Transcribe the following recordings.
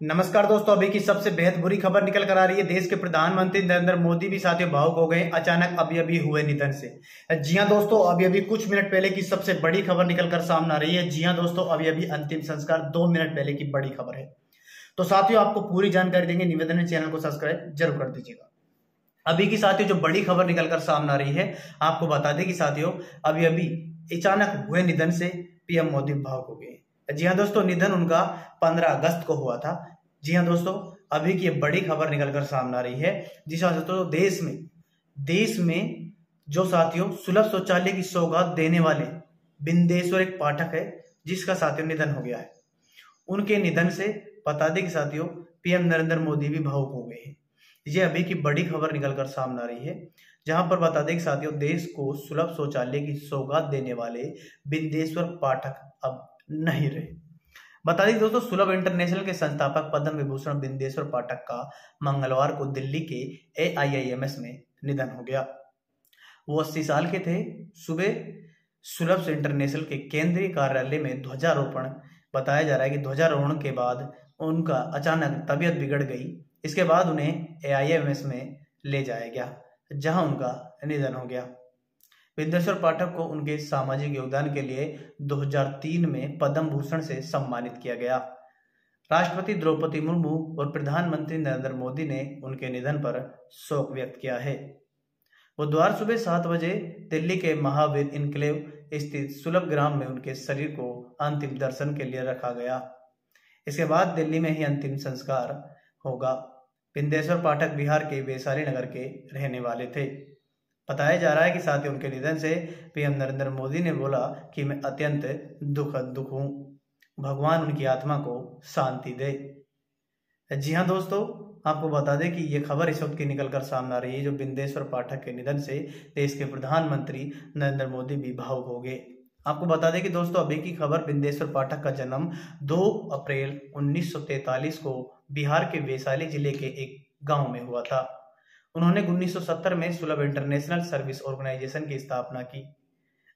नमस्कार दोस्तों, अभी की सबसे बेहद बुरी खबर निकल कर आ रही है। देश के प्रधानमंत्री नरेंद्र मोदी भी साथियों भावुक हो गए अचानक अभी अभी हुए निधन से। जी हां दोस्तों, अभी अभी कुछ मिनट पहले की सबसे बड़ी खबर निकल कर सामने आ रही है। जी हां दोस्तों, अभी अभी अंतिम संस्कार 2 मिनट पहले की बड़ी खबर है। तो साथियों आपको पूरी जानकारी देंगे, निवेदन है चैनल को सब्सक्राइब जरूर कर दीजिएगा। अभी की साथियों जो बड़ी खबर निकल कर सामने आ रही है, आपको बता दें कि साथियों अभी अभी अचानक हुए निधन से पीएम मोदी भावुक हो गए। जी हाँ दोस्तों, निधन उनका 15 अगस्त को हुआ था। जी हाँ दोस्तों, अभी की बड़ी खबर निकल कर सामने आ रही है। जी हाँ दोस्तों, देश में जो साथियों सुलभ शौचालय की सौगात देने वाले बिंदेश्वर एक पाठक है, जिसका साथियों निधन हो गया है। उनके निधन से बता दें कि साथियों पीएम नरेंद्र मोदी भी भावुक हो गए हैं। ये अभी की बड़ी खबर निकल कर सामने आ रही है, जहां पर बता दें कि साथियों देश को सुलभ शौचालय की सौगात देने वाले बिंदेश्वर पाठक अब नहीं रहे। बता दें दोस्तों, सुलभ इंटरनेशनल के संस्थापक पद्म विभूषण बिंदेश्वर पाठक का मंगलवार को दिल्ली के AIIMS में निधन हो गया। वो 80 साल के थे। सुबह सुलभ इंटरनेशनल के केंद्रीय कार्यालय में ध्वजारोपण बताया जा रहा है कि ध्वजारोहण के बाद उनका अचानक तबीयत बिगड़ गई। इसके बाद उन्हें AIIMS में ले जाया गया, जहां उनका निधन हो गया। बिंदेश्वर पाठक को उनके सामाजिक योगदान के लिए 2003 में पद्म भूषण से सम्मानित किया गया। राष्ट्रपति द्रौपदी मुर्मू और प्रधानमंत्री नरेंद्र मोदी ने उनके निधन पर शोक व्यक्त किया है। बुधवार सुबह 7 बजे दिल्ली के महावीर इनक्लेव स्थित सुलभ ग्राम में उनके शरीर को अंतिम दर्शन के लिए रखा गया। इसके बाद दिल्ली में ही अंतिम संस्कार होगा। बिंदेश्वर पाठक बिहार के वैशाली नगर के रहने वाले थे। बताया जा रहा है कि साथ ही उनके निधन से पीएम नरेंद्र मोदी ने बोला कि मैं अत्यंत दुख हूं, भगवान उनकी आत्मा को शांति दे। जी हाँ दोस्तों, आपको बता दें कि ये खबर इस वक्त की निकलकर सामने आ रही है, जो बिंदेश्वर पाठक के निधन से देश के प्रधानमंत्री नरेंद्र मोदी भी भावुक हो गए। आपको बता दें कि दोस्तों अभी की खबर, बिंदेश्वर पाठक का जन्म 2 अप्रैल 1943 को बिहार के वैशाली जिले के एक गांव में हुआ था। उन्होंने 1970 में सुलभ इंटरनेशनल सर्विस ऑर्गेनाइजेशन की स्थापना की।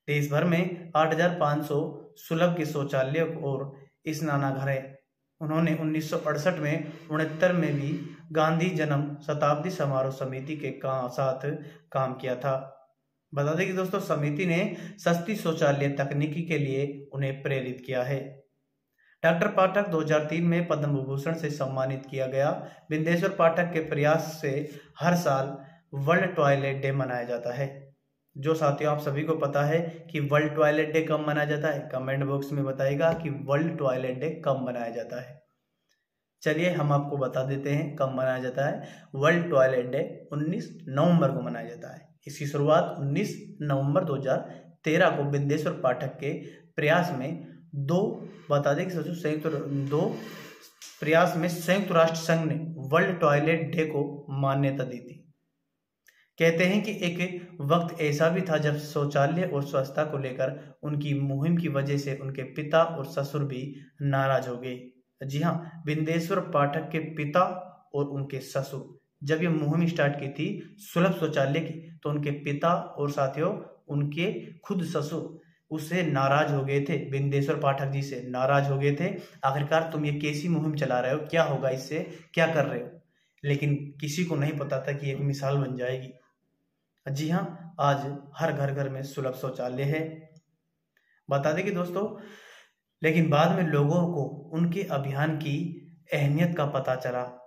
देश भर में 8,500 सुलभ के शौचालय और स्नानागार है। उन्होंने 1968 में 69 में भी गांधी जन्म शताब्दी समारोह समिति के साथ काम किया था। बता दें कि दोस्तों समिति ने सस्ती शौचालय तकनीकी के लिए उन्हें प्रेरित किया है। डॉक्टर पाठक 2003 में पद्म विभूषण से सम्मानित किया गया। बिंदेश्वर पाठक के प्रयास से हर साल वर्ल्ड टॉयलेट डे मनाया जाता है। जो साथियों आप सभी को पता है कि वर्ल्ड टॉयलेट डे कब मनाया जाता है, कमेंट बॉक्स में बताइएगा कि वर्ल्ड टॉयलेट डे कब मनाया जाता है। चलिए हम आपको बता देते हैं कब मनाया जाता है। वर्ल्ड टॉयलेट डे 19 नवंबर को मनाया जाता है। इसकी शुरुआत 19 नवंबर 2013 को बिंदेश्वर पाठक के प्रयास में बता दें कि संयुक्त राष्ट्र संघ ने वर्ल्ड टॉयलेट डे को मान्यता दी थी। कहते हैं कि एक वक्त ऐसा भी था जब शौचालय और स्वच्छता को लेकर उनकी मुहिम की वजह से उनके पिता और ससुर भी नाराज हो गए। जी हाँ, बिंदेश्वर पाठक के पिता और उनके ससुर जब ये मुहिम स्टार्ट की थी सुलभ शौचालय की, तो उनके पिता और साथियों उनके खुद ससुर उससे नाराज हो गए थे। बिंदेश्वर पाठक जी से नाराज हो गए थे। आखिरकार तुम ये कैसी मुहिम चला रहे हो, क्या होगा इससे, क्या कर रहे हो। लेकिन किसी को नहीं पता था कि एक मिसाल बन जाएगी। जी हाँ, आज हर घर घर में सुलभ शौचालय है। बता दें कि दोस्तों लेकिन बाद में लोगों को उनके अभियान की अहमियत का पता चला।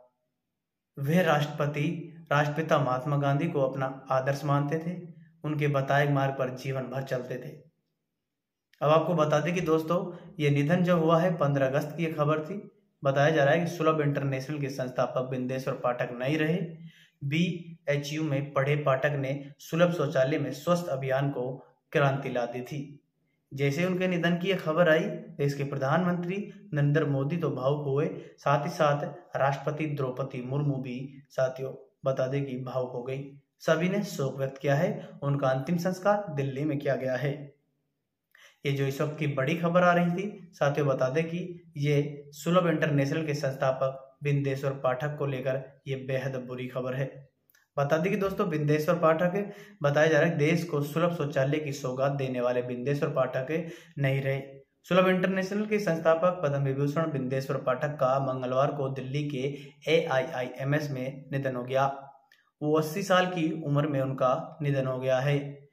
वह राष्ट्रपिता महात्मा गांधी को अपना आदर्श मानते थे। उनके बताए मार्ग पर जीवन भर चलते थे। अब आपको बता दें कि दोस्तों ये निधन जो हुआ है 15 अगस्त की खबर थी। बताया जा रहा है कि सुलभ इंटरनेशनल के संस्थापक बिंदेश्वर पाठक नहीं रहे। BHU में पढ़े पाठक ने सुलभ शौचालय में स्वस्थ अभियान को क्रांति ला दी थी। जैसे उनके निधन की यह खबर आई, देश के प्रधानमंत्री नरेंद्र मोदी तो भावुक हुए, साथ ही साथ राष्ट्रपति द्रौपदी मुर्मू भी साथियों बता दें कि भावुक हो गई। सभी ने शोक व्यक्त किया है। उनका अंतिम संस्कार दिल्ली में किया गया है। ये जो इस वक्त की बड़ी खबर आ रही थी, साथियों बता दें कि ये सुलभ इंटरनेशनल के संस्थापक बिंदेश्वर पाठक को लेकर ये बेहद बुरी खबर है। बता दें कि दोस्तों बिंदेश्वर पाठक बताया जा रहा है देश को सुलभ शौचालय की सौगात देने वाले बिंदेश्वर पाठक नहीं रहे। सुलभ इंटरनेशनल के संस्थापक पद्म विभूषण बिंदेश्वर पाठक का मंगलवार को दिल्ली के AIIMS में निधन हो गया। वो 80 साल की उम्र में उनका निधन हो गया है।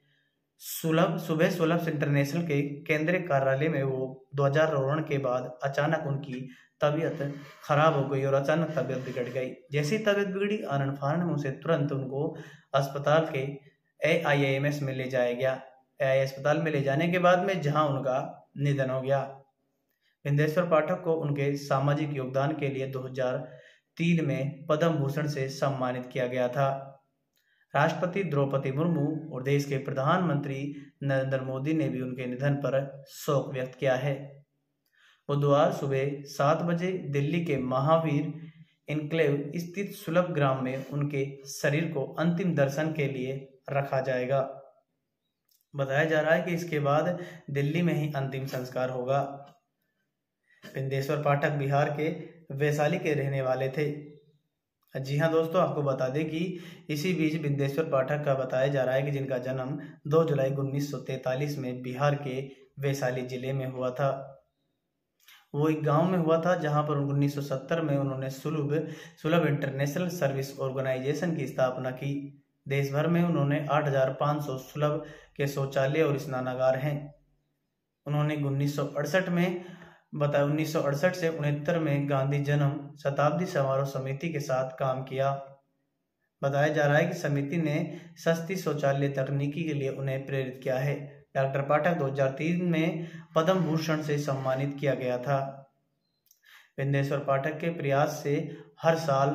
सुलभ इंटरनेशनल के केंद्रीय कार्यालय में वो ध्वजारोहण के बाद अचानक उनकी तबीयत खराब हो गई और अचानक तबीयत बिगड़ गई। जैसी तबीयत बिगड़ी, आनन फानन में उसे तुरंत उनको अस्पताल के AIIMS में ले जाया गया। अस्पताल में ले जाने के बाद में जहां उनका निधन हो गया। बिंदेश्वर पाठक को उनके सामाजिक योगदान के लिए 2003 में पद्म भूषण से सम्मानित किया गया था। राष्ट्रपति द्रौपदी मुर्मू और देश के प्रधानमंत्री नरेंद्र मोदी ने भी उनके निधन पर शोक व्यक्त किया है। बुधवार सुबह 7 बजे दिल्ली के महावीर इनक्लेव स्थित सुलभ ग्राम में उनके शरीर को अंतिम दर्शन के लिए रखा जाएगा। बताया जा रहा है कि इसके बाद दिल्ली में ही अंतिम संस्कार होगा। बिंदेश्वर पाठक बिहार के वैशाली के रहने वाले थे। जी हाँ दोस्तों, आपको बता दें कि इसी बीच बिंदेश्वर पाठक का बताया जा रहा है कि जिनका जन्म 2 जुलाई 1943 में बिहार के वैशाली जिले में हुआ था। वो एक गांव में हुआ था जहां पर 1970 में उन्होंने सुलभ इंटरनेशनल सर्विस ऑर्गेनाइजेशन की स्थापना की। देश भर में उन्होंने 8500 सुलभ के शौचालय और स्नानागार हैं। उन्होंने 1968 से 69 में गांधी जन्म शताब्दी समारोह समिति के साथ काम किया। बताया जा रहा है कि समिति ने सस्ती शौचालय तकनीकी के लिए उन्हें प्रेरित किया है। डॉक्टर पाठक 2003 में पद्म भूषण से सम्मानित किया गया था। बिंदेश्वर पाठक के प्रयास से हर साल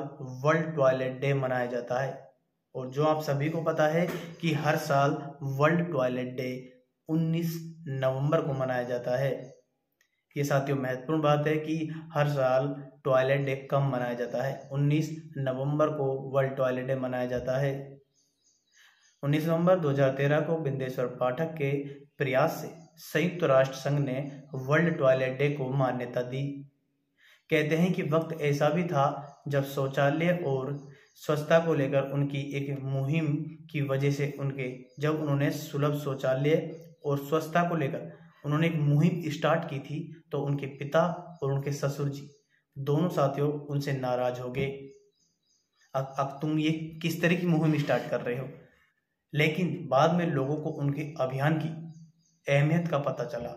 वर्ल्ड टॉयलेट डे मनाया जाता है और जो आप सभी को पता है कि हर साल वर्ल्ड टॉयलेट डे 19 नवंबर को मनाया जाता है। ये साथियों महत्वपूर्ण बात है कि हर साल टॉयलेट डे कब मनाया जाता है। 19 नवंबर को वर्ल्ड टॉयलेट डे मनाया जाता है। 19 नवंबर 2013 को बिंदेश्वर पाठक के प्रयास से संयुक्त राष्ट्र संघ ने वर्ल्ड टॉयलेट डे को मान्यता दी। कहते हैं कि वक्त ऐसा भी था जब शौचालय और स्वच्छता को लेकर उनकी एक मुहिम की वजह से जब उन्होंने सुलभ शौचालय और स्वच्छता को लेकर उन्होंने एक मुहिम स्टार्ट की थी तो उनके पिता और उनके ससुर जी दोनों साथियों उनसे नाराज हो गए। अब तुम ये किस तरह की मुहिम स्टार्ट कर रहे हो। लेकिन बाद में लोगों को उनके अभियान की अहमियत का पता चला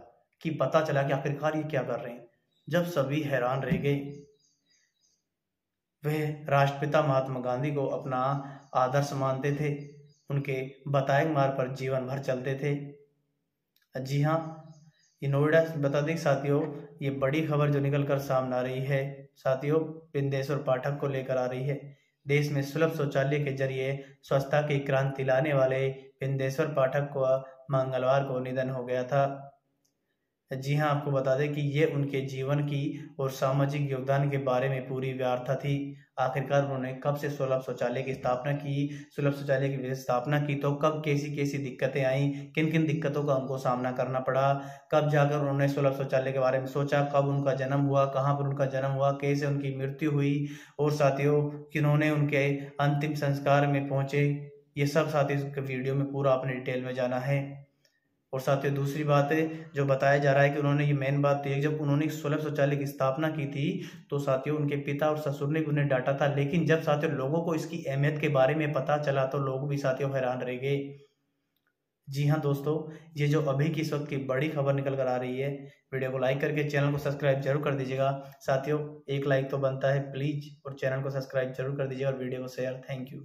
कि आखिरकार ये क्या कर रहे हैं। जब सभी हैरान रह गए, वह राष्ट्रपिता महात्मा गांधी को अपना आदर्श मानते थे, उनके बताए मार्ग पर जीवन भर चलते थे। जी हाँ, ये नोएडा बता दें साथियों, ये बड़ी खबर जो निकल कर सामने आ रही है साथियों, बिंदेश्वर पाठक को लेकर आ रही है। देश में सुलभ शौचालय के जरिए स्वच्छता की क्रांति लाने वाले बिंदेश्वर पाठक को मंगलवार को निधन हो गया था। जी हाँ, आपको बता दें कि ये उनके जीवन की और सामाजिक योगदान के बारे में पूरी वार्ता थी। आखिरकार उन्होंने कब से सुलभ शौचालय की स्थापना की, सुलभ शौचालय की स्थापना की तो कब कैसी दिक्कतें आई, किन किन दिक्कतों का उनको सामना करना पड़ा, कब जाकर उन्होंने सुलभ शौचालय के बारे में सोचा, कब उनका जन्म हुआ, कहाँ पर उनका जन्म हुआ, कैसे उनकी मृत्यु हुई और साथियों किन्होंने उनके अंतिम संस्कार में पहुंचे, ये सब साथियों वीडियो में पूरा अपने डिटेल में जाना है। और साथियों दूसरी बात है जो बताया जा रहा है कि उन्होंने ये मेन बात थी, जब उन्होंने सुलभ शौचालय की स्थापना की थी तो साथियों उनके पिता और ससुर ने भी उन्हें डांटा था। लेकिन जब साथियों लोगों को इसकी अहमियत के बारे में पता चला तो लोग भी साथियों हैरान रह गए। जी हाँ दोस्तों, ये जो अभी की इस वक्त की बड़ी खबर निकल कर आ रही है, वीडियो को लाइक करके चैनल को सब्सक्राइब जरूर कर दीजिएगा। साथियों एक लाइक तो बनता है प्लीज, और चैनल को सब्सक्राइब जरूर कर दीजिएगा और वीडियो को शेयर। Thank you.